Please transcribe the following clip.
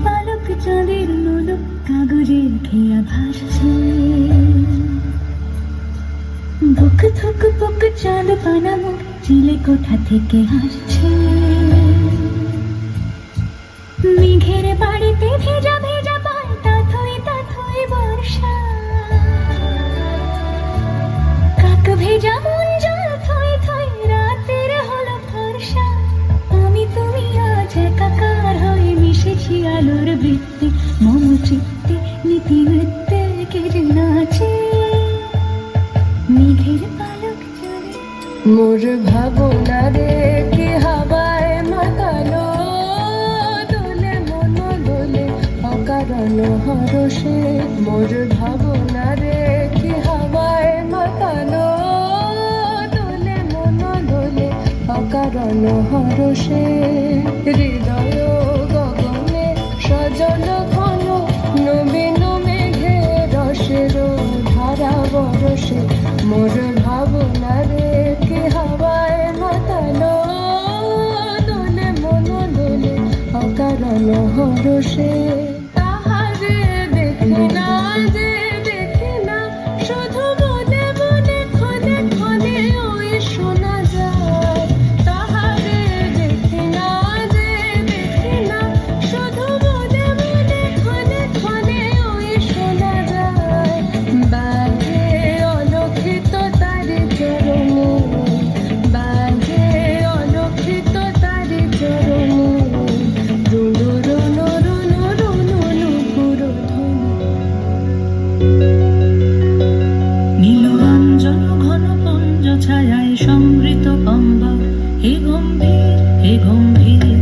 পালক চাঁদের নোলক কাগজের খেয়া ভাসছে, বুক থুক বুক চাঁদ পানা মুখ চিলে কোঠা থেকে হাসছে। মেঘের বাড়িতে ভেজা ভেজা পায় তাথই তাথই বর্ষা, কাক ভেজা মন জল থই থই রাতের হলো ফর্সা। আমি তুমি আজ একাকার হয়ে মিশেছি আলোর বৃত্তে, মম চিত্তে নীতি নৃত্যে কে যে নাচে। মেঘের পালক চলে মোর ভাবনা রে কি হাওয়ায় মাতালো, দোলে মন দোলে অকারণ হরষে। মোর ভাবনা রে কি হাওয়ায় মাতালো, দোলে মন দোলে অকারণ হরষে। হৃদয় গগনে সজল ঘন নবীন মেঘে রসের ধারা বরসে। মোর ভাবনা রে কি হাওয়ায় মাতালো, দোলে মন দোলে অকারণ হরষে। তাহারে দেখি না যে দেখি না, শুধু মনে মনে ক্ষণে ক্ষণে ওই শোনা যায়। তাহারে দেখি না যে দেখি না, শুধু মনে মনে ক্ষণে ক্ষণে ওই শোনা যায়। বাজে অলক্ষিত তারি চরণে, বাজে অলক্ষিত তারি চরণে, রুনু রুনু রুনু রুনু নুপুর ধ্বনি। নীলরঞ্জন ঘন পঞ্জ ছায়ায় সমৃত অম্বর, হে গম্ভীর হে গম্ভীর